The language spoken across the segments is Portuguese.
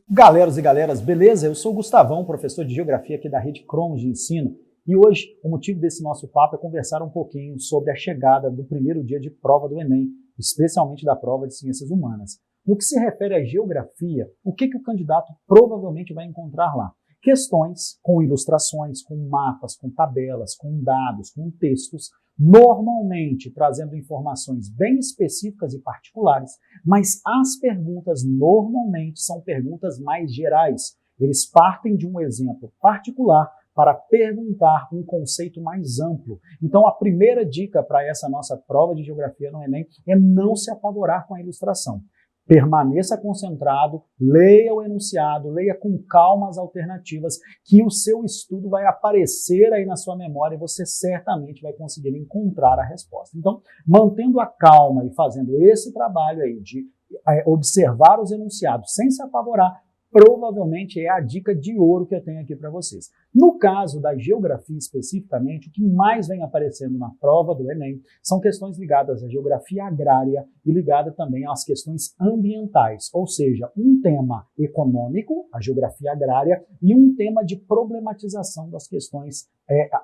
Galeras e galeras, beleza? Eu sou o Gustavão, professor de Geografia aqui da Rede Cromos de Ensino, e hoje o motivo desse nosso papo é conversar um pouquinho sobre a chegada do primeiro dia de prova do Enem, especialmente da prova de Ciências Humanas. No que se refere à geografia, o que o candidato provavelmente vai encontrar lá? Questões com ilustrações, com mapas, com tabelas, com dados, com textos, normalmente trazendo informações bem específicas e particulares, mas as perguntas normalmente são perguntas mais gerais. Eles partem de um exemplo particular para perguntar um conceito mais amplo. Então, a primeira dica para essa nossa prova de geografia no Enem é não se apavorar com a ilustração. Permaneça concentrado, leia o enunciado, leia com calma as alternativas, que o seu estudo vai aparecer aí na sua memória e você certamente vai conseguir encontrar a resposta. Então, mantendo a calma e fazendo esse trabalho aí de observar os enunciados sem se apavorar, provavelmente é a dica de ouro que eu tenho aqui para vocês. No caso da geografia especificamente, o que mais vem aparecendo na prova do Enem são questões ligadas à geografia agrária e ligadas também às questões ambientais, ou seja, um tema econômico, a geografia agrária, e um tema de problematização das questões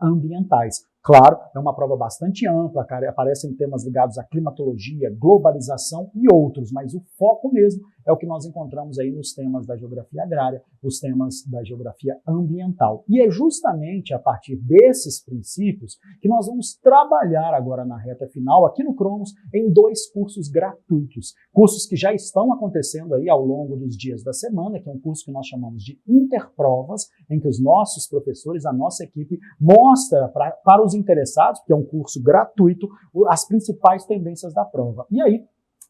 ambientais. Claro, é uma prova bastante ampla, cara, aparecem temas ligados à climatologia, globalização e outros, mas o foco mesmo é o que nós encontramos aí nos temas da geografia agrária, os temas da geografia ambiental. E é justamente a partir desses princípios que nós vamos trabalhar agora na reta final, aqui no Cromos, em 2 cursos gratuitos. Cursos que já estão acontecendo aí ao longo dos dias da semana, que é um curso que nós chamamos de Interprovas, em que os nossos professores, a nossa equipe, mostra para os interessados, que é um curso gratuito, as principais tendências da prova. E aí,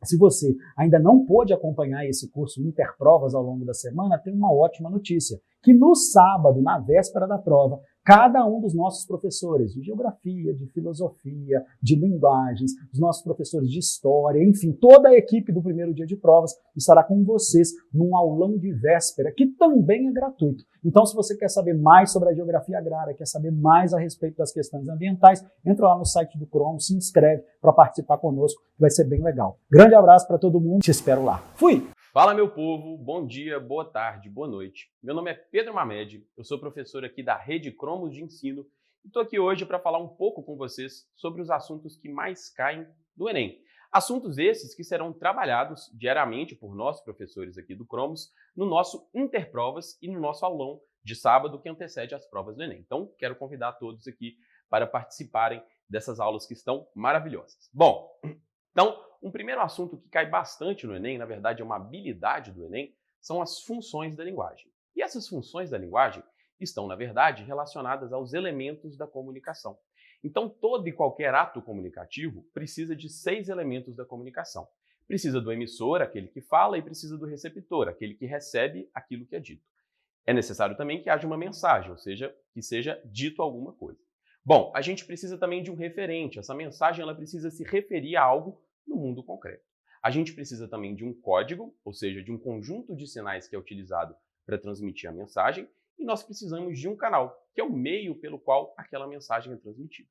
se você ainda não pôde acompanhar esse curso Interprovas ao longo da semana, tem uma ótima notícia, que no sábado, na véspera da prova, cada um dos nossos professores de geografia, de filosofia, de linguagens, os nossos professores de história, enfim, toda a equipe do primeiro dia de provas estará com vocês num aulão de véspera, que também é gratuito. Então, se você quer saber mais sobre a geografia agrária, quer saber mais a respeito das questões ambientais, entra lá no site do Cromos, se inscreve para participar conosco, que vai ser bem legal. Grande abraço para todo mundo, te espero lá. Fui! Fala, meu povo, bom dia, boa tarde, boa noite. Meu nome é Pedro Mamed, eu sou professor aqui da Rede Cromos de Ensino e estou aqui hoje para falar um pouco com vocês sobre os assuntos que mais caem do Enem. Assuntos esses que serão trabalhados diariamente por nós, professores aqui do Cromos, no nosso Interprovas e no nosso aulão de sábado que antecede as provas do Enem. Então, quero convidar todos aqui para participarem dessas aulas que estão maravilhosas. Bom, então, um primeiro assunto que cai bastante no Enem, na verdade é uma habilidade do Enem, são as funções da linguagem. E essas funções da linguagem estão, na verdade, relacionadas aos elementos da comunicação. Então, todo e qualquer ato comunicativo precisa de 6 elementos da comunicação. Precisa do emissor, aquele que fala, e precisa do receptor, aquele que recebe aquilo que é dito. É necessário também que haja uma mensagem, ou seja, que seja dito alguma coisa. Bom, a gente precisa também de um referente. Essa mensagem ela precisa se referir a algo no mundo concreto. A gente precisa também de um código, ou seja, de um conjunto de sinais que é utilizado para transmitir a mensagem, e nós precisamos de um canal, que é o meio pelo qual aquela mensagem é transmitida.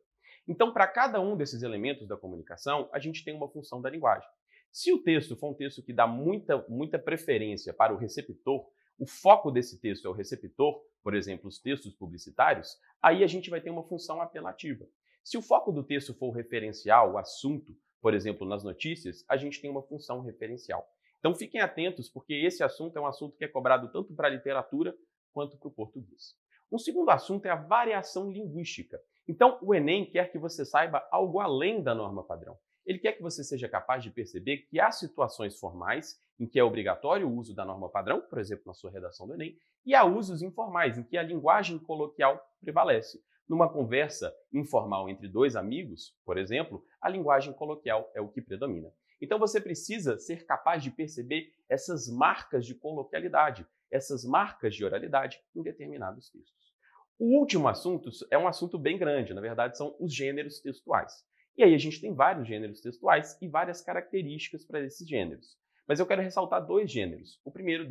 Então, para cada um desses elementos da comunicação, a gente tem uma função da linguagem. Se o texto for um texto que dá muita preferência para o receptor, o foco desse texto é o receptor, por exemplo, os textos publicitários, aí a gente vai ter uma função apelativa. Se o foco do texto for o referencial, o assunto, por exemplo, nas notícias, a gente tem uma função referencial. Então fiquem atentos, porque esse assunto é um assunto que é cobrado tanto para a literatura quanto para o português. Um segundo assunto é a variação linguística. Então o Enem quer que você saiba algo além da norma padrão. Ele quer que você seja capaz de perceber que há situações formais em que é obrigatório o uso da norma padrão, por exemplo, na sua redação do Enem, e há usos informais em que a linguagem coloquial prevalece. Numa conversa informal entre 2 amigos, por exemplo, a linguagem coloquial é o que predomina. Então você precisa ser capaz de perceber essas marcas de coloquialidade, essas marcas de oralidade em determinados textos. O último assunto é um assunto bem grande, na verdade são os gêneros textuais. E aí a gente tem vários gêneros textuais e várias características para esses gêneros. Mas eu quero ressaltar 2 gêneros. O primeiro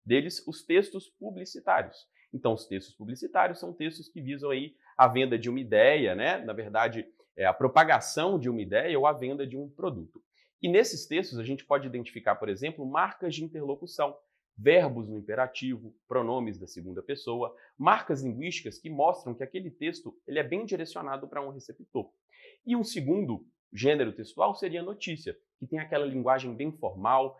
deles, os textos publicitários. Então, os textos publicitários são textos que visam aí a venda de uma ideia, né? Na verdade, a propagação de uma ideia ou a venda de um produto. E nesses textos a gente pode identificar, por exemplo, marcas de interlocução, verbos no imperativo, pronomes da segunda pessoa, marcas linguísticas que mostram que aquele texto ele é bem direcionado para um receptor. E um segundo gênero textual seria a notícia, que tem aquela linguagem bem formal,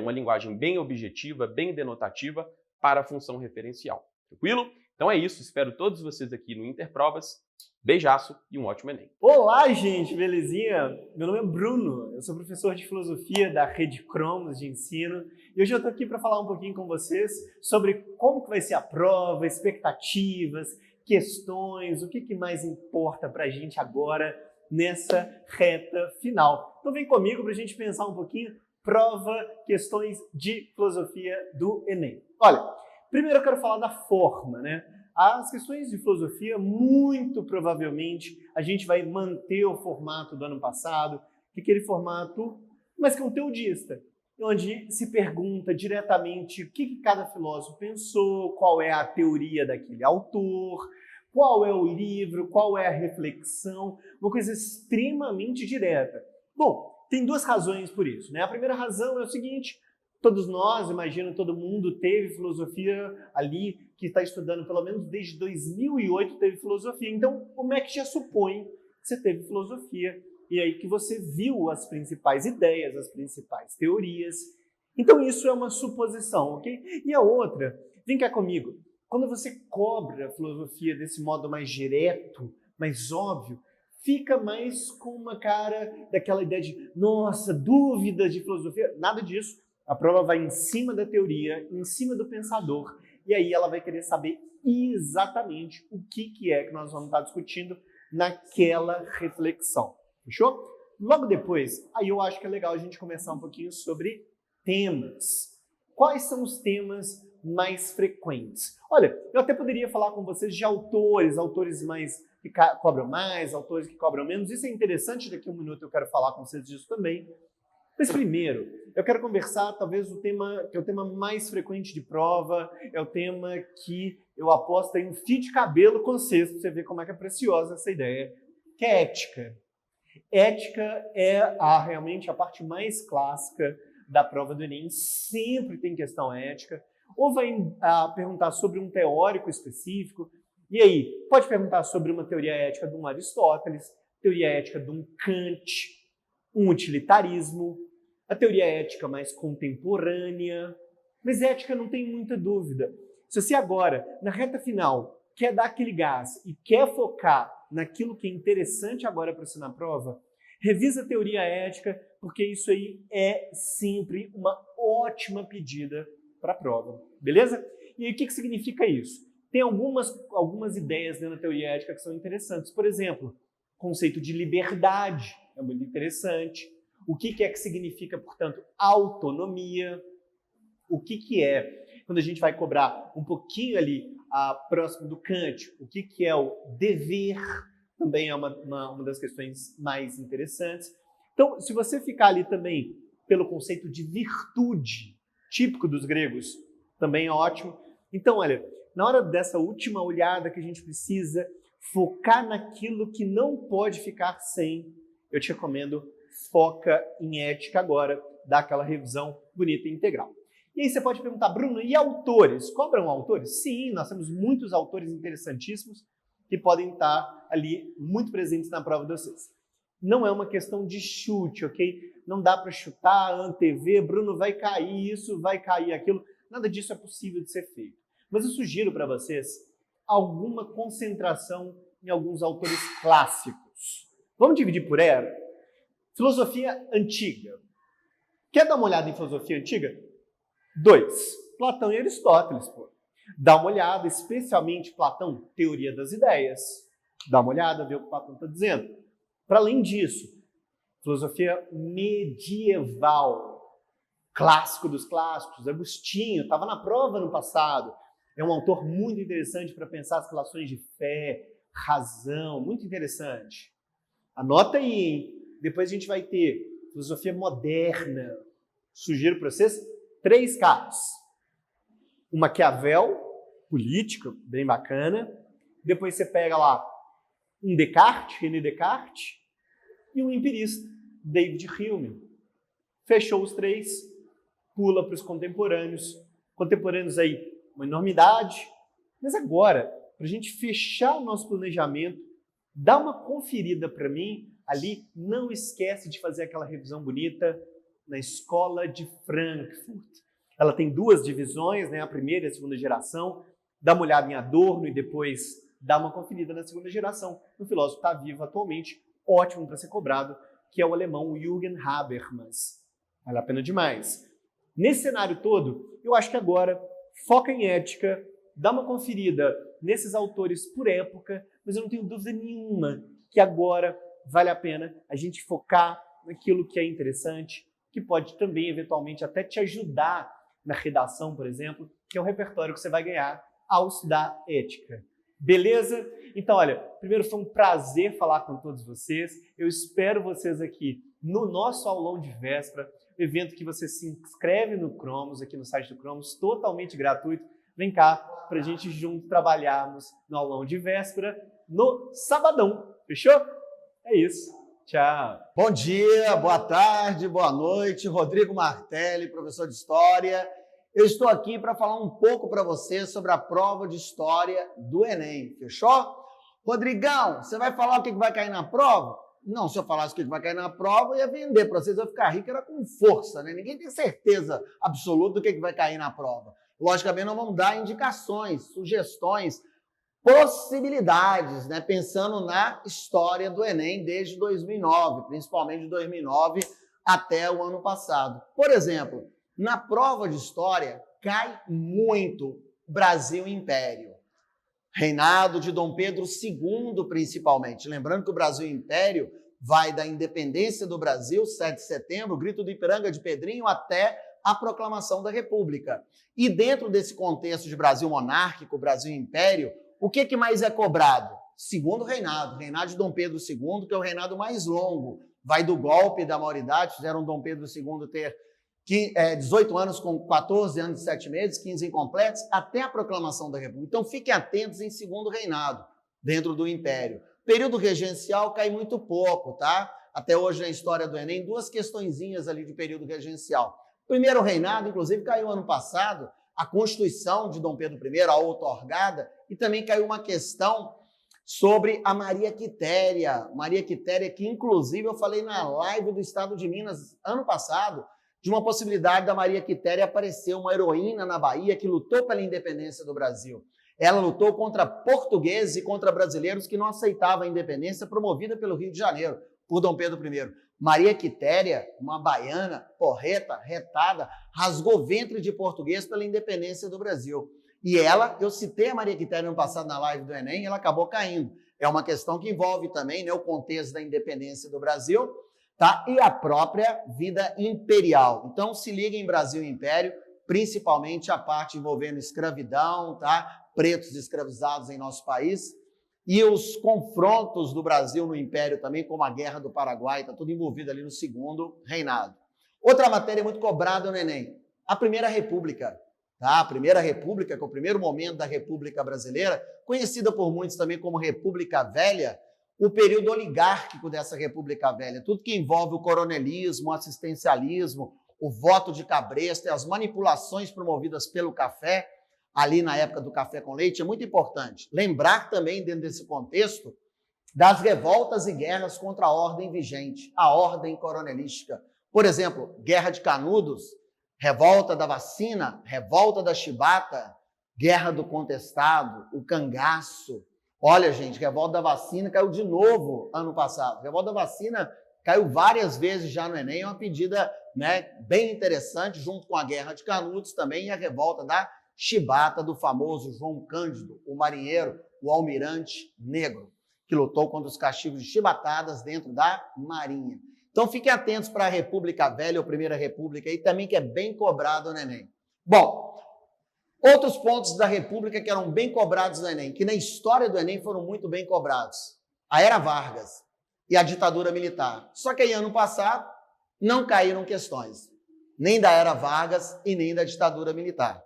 uma linguagem bem objetiva, bem denotativa para a função referencial. Tranquilo? Então é isso, espero todos vocês aqui no Interprovas. Beijaço e um ótimo Enem. Olá, gente, belezinha? Meu nome é Bruno, eu sou professor de filosofia da Rede Cromos de Ensino e hoje eu estou aqui para falar um pouquinho com vocês sobre como que vai ser a prova, expectativas, questões, o que mais importa para a gente agora nessa reta final. Então vem comigo para a gente pensar um pouquinho, prova, questões de filosofia do Enem. Olha, primeiro eu quero falar da forma, né? As questões de filosofia, muito provavelmente, a gente vai manter o formato do ano passado, que é aquele formato mais conteudista, onde se pergunta diretamente o que cada filósofo pensou, qual é a teoria daquele autor, qual é o livro, qual é a reflexão, uma coisa extremamente direta. Bom, tem duas razões por isso, né? A primeira razão é o seguinte: todos nós, imagino, todo mundo teve filosofia ali, que está estudando pelo menos desde 2008 teve filosofia. Então, o MEC já supõe que você teve filosofia e aí que você viu as principais ideias, as principais teorias. Então, isso é uma suposição, ok? E a outra, vem cá comigo, quando você cobra a filosofia desse modo mais direto, mais óbvio, fica mais com uma cara daquela ideia de, nossa, dúvidas de filosofia. Nada disso. A prova vai em cima da teoria, em cima do pensador, e aí ela vai querer saber exatamente o que é que nós vamos estar discutindo naquela reflexão. Fechou? Logo depois, aí eu acho que é legal a gente começar um pouquinho sobre temas. Quais são os temas mais frequentes? Olha, eu até poderia falar com vocês de autores mais que cobram mais, autores que cobram menos. Isso é interessante, daqui a um minuto eu quero falar com vocês disso também. Mas primeiro, eu quero conversar talvez o tema que é o tema mais frequente de prova, é o tema que eu aposto em um fio de cabelo com vocês, para você ver como é que é preciosa essa ideia, que é ética. Ética é realmente a parte mais clássica da prova do Enem, sempre tem questão ética, ou vai perguntar sobre um teórico específico, e aí pode perguntar sobre uma teoria ética de um Aristóteles, teoria ética de um Kant, um utilitarismo, a teoria ética mais contemporânea, mas ética não tem muita dúvida. Se você agora, na reta final, quer dar aquele gás e quer focar naquilo que é interessante agora para você na prova, revisa a teoria ética, porque isso aí é sempre uma ótima pedida para a prova, beleza? E aí o que significa isso? Tem algumas ideias dentro da teoria ética que são interessantes. Por exemplo, o conceito de liberdade é muito interessante. O que é que significa, portanto, autonomia? O que é, quando a gente vai cobrar um pouquinho ali próximo do Kant, o que é o dever? Também é uma das questões mais interessantes. Então, se você ficar ali também pelo conceito de virtude, típico dos gregos, também é ótimo. Então, olha, na hora dessa última olhada que a gente precisa focar naquilo que não pode ficar sem, eu te recomendo, foca em ética agora, dá aquela revisão bonita e integral. E aí você pode perguntar, Bruno, e autores? Cobram autores? Sim, nós temos muitos autores interessantíssimos que podem estar ali muito presentes na prova de vocês. Não é uma questão de chute, ok? Não dá para chutar, antever, Bruno, vai cair isso, vai cair aquilo. Nada disso é possível de ser feito. Mas eu sugiro para vocês alguma concentração em alguns autores clássicos. Vamos dividir por era? Filosofia antiga. Quer dar uma olhada em filosofia antiga? 2. Platão e Aristóteles, pô. Dá uma olhada, especialmente Platão, Teoria das Ideias. Dá uma olhada, vê o que Platão está dizendo. Para além disso, filosofia medieval. Clássico dos clássicos, Agostinho, estava na prova no passado. É um autor muito interessante para pensar as relações de fé, razão, muito interessante. Anota aí, hein? Depois a gente vai ter filosofia moderna. Sugiro para vocês 3 caras. O Maquiavel, político, bem bacana. Depois você pega lá um Descartes, René Descartes, e um empirista, David Hume. Fechou os 3, pula para os contemporâneos. Contemporâneos aí, uma enormidade. Mas agora, para a gente fechar o nosso planejamento, dá uma conferida para mim ali. Não esquece de fazer aquela revisão bonita na Escola de Frankfurt. Ela tem 2 divisões, né? A primeira e a segunda geração. Dá uma olhada em Adorno e depois dá uma conferida na segunda geração. No filósofo que está vivo atualmente, ótimo para ser cobrado, que é o alemão Jürgen Habermas. Vale a pena demais. Nesse cenário todo, eu acho que agora foca em ética, dá uma conferida nesses autores por época, mas eu não tenho dúvida nenhuma que agora vale a pena a gente focar naquilo que é interessante, que pode também, eventualmente, até te ajudar na redação, por exemplo, que é o repertório que você vai ganhar ao estudar ética. Beleza? Então, olha, primeiro foi um prazer falar com todos vocês. Eu espero vocês aqui no nosso aulão de véspera, evento que você se inscreve no Cromos, aqui no site do Cromos, totalmente gratuito. Vem cá para a gente junto trabalharmos no aulão de véspera no sabadão. Fechou? É isso. Tchau. Bom dia, boa tarde, boa noite. Rodrigo Martelli, professor de História. Eu estou aqui para falar um pouco para você sobre a prova de História do Enem. Fechou? Rodrigão, você vai falar o que vai cair na prova? Não, se eu falasse o que vai cair na prova, eu ia vender para vocês, eu ia ficar rico, era com força, né? Ninguém tem certeza absoluta do que vai cair na prova. Logicamente, nós vamos dar indicações, sugestões, possibilidades, né? Pensando na história do Enem desde 2009, principalmente de 2009 até o ano passado. Por exemplo, na prova de História, cai muito Brasil e Império. Reinado de Dom Pedro II, principalmente. Lembrando que o Brasil Império vai da independência do Brasil, 7 de setembro, grito do Ipiranga de Pedrinho, até a proclamação da República. E dentro desse contexto de Brasil monárquico, Brasil Império, o que mais é cobrado? Segundo reinado de Dom Pedro II, que é o reinado mais longo. Vai do golpe da maioridade, fizeram Dom Pedro II ter 18 anos com 14 anos e 7 meses, 15 incompletos, até a proclamação da República. Então, fiquem atentos em segundo reinado, dentro do Império. Período regencial cai muito pouco, tá? Até hoje, na história do Enem, 2 questõezinhas ali de período regencial. Primeiro reinado, inclusive, caiu ano passado, a Constituição de Dom Pedro I, a outorgada, e também caiu uma questão sobre a Maria Quitéria. Maria Quitéria, que inclusive eu falei na live do Estado de Minas ano passado, de uma possibilidade da Maria Quitéria aparecer uma heroína na Bahia que lutou pela independência do Brasil. Ela lutou contra portugueses e contra brasileiros que não aceitavam a independência promovida pelo Rio de Janeiro, por Dom Pedro I. Maria Quitéria, uma baiana, porreta, retada, rasgou ventre de português pela independência do Brasil. E ela, eu citei a Maria Quitéria no passado na live do Enem, ela acabou caindo. É uma questão que envolve também, né, o contexto da independência do Brasil, tá? E a própria vida imperial. Então, se liga em Brasil e Império, principalmente a parte envolvendo escravidão, tá? Pretos escravizados em nosso país, e os confrontos do Brasil no Império também, como a Guerra do Paraguai, está tudo envolvido ali no segundo reinado. Outra matéria muito cobrada no Enem, a Primeira República. Tá? A Primeira República, que é o primeiro momento da República Brasileira, conhecida por muitos também como República Velha, o período oligárquico dessa República Velha, tudo que envolve o coronelismo, o assistencialismo, o voto de cabresto e as manipulações promovidas pelo café, ali na época do café com leite, é muito importante. Lembrar também, dentro desse contexto, das revoltas e guerras contra a ordem vigente, a ordem coronelística. Por exemplo, Guerra de Canudos, Revolta da Vacina, Revolta da Chibata, Guerra do Contestado, o Cangaço. Olha, gente, Revolta da Vacina caiu de novo ano passado. Revolta da Vacina caiu várias vezes já no Enem, é uma pedida, né, bem interessante, junto com a Guerra de Canudos também e a Revolta da Chibata, do famoso João Cândido, o marinheiro, o almirante negro, que lutou contra os castigos de chibatadas dentro da Marinha. Então, fiquem atentos para a República Velha, ou Primeira República, aí também, que é bem cobrado no Enem. Bom, outros pontos da República que eram bem cobrados no Enem, que na história do Enem foram muito bem cobrados. A Era Vargas e a ditadura militar. Só que aí, ano passado, não caíram questões, nem da Era Vargas e nem da ditadura militar.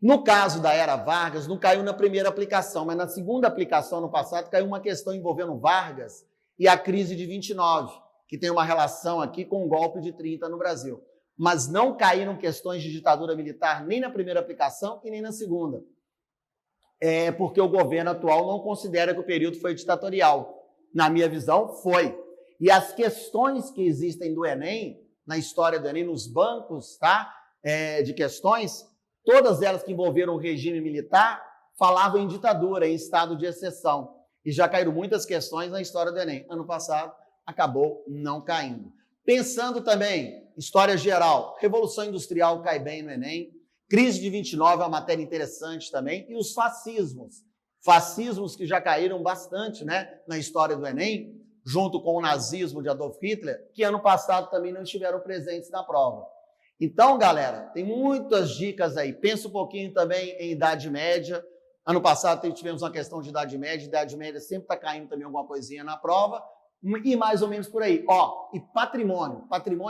No caso da Era Vargas, não caiu na primeira aplicação, mas na segunda aplicação, no passado, caiu uma questão envolvendo Vargas e a crise de 29, que tem uma relação aqui com o golpe de 30 no Brasil. Mas não caíram questões de ditadura militar nem na primeira aplicação e nem na segunda. É porque o governo atual não considera que o período foi ditatorial. Na minha visão, foi. E as questões que existem do Enem, na história do Enem, nos bancos, tá? De questões, todas elas que envolveram o regime militar, falavam em ditadura, em estado de exceção. E já caíram muitas questões na história do Enem. Ano passado, acabou não caindo. Pensando também, história geral, Revolução Industrial cai bem no Enem, crise de 29 é uma matéria interessante também, e os fascismos. Fascismos que já caíram bastante, né, na história do Enem, junto com o nazismo de Adolf Hitler, que ano passado também não estiveram presentes na prova. Então, galera, tem muitas dicas aí. Pensa um pouquinho também em Idade Média. Ano passado tivemos uma questão de Idade Média sempre está caindo também alguma coisinha na prova, e mais ou menos por aí. E patrimônio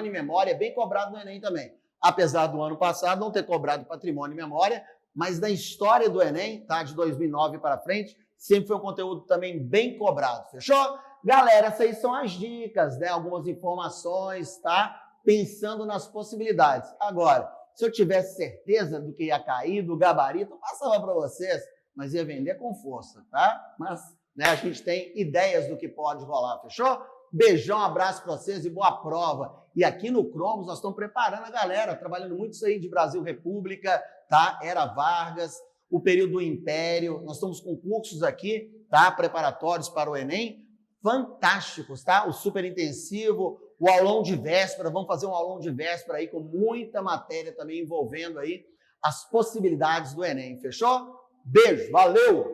e memória é bem cobrado no Enem também. Apesar do ano passado não ter cobrado patrimônio e memória, mas na história do Enem, tá, de 2009 para frente, sempre foi um conteúdo também bem cobrado, fechou? Galera, essas aí são as dicas, né? Algumas informações, tá? Pensando nas possibilidades. Agora, se eu tivesse certeza do que ia cair, do gabarito, eu passava para vocês, mas ia vender com força, tá? Mas, né, a gente tem ideias do que pode rolar, fechou? Beijão, abraço para vocês e boa prova. E aqui no Cromos nós estamos preparando a galera, trabalhando muito isso aí de Brasil República, tá? Era Vargas, o período do Império. Nós estamos com cursos aqui, tá? Preparatórios para o Enem, fantásticos, tá? O super intensivo, o aulão de véspera, vamos fazer um aulão de véspera aí com muita matéria também envolvendo aí as possibilidades do Enem, fechou? Beijo, valeu!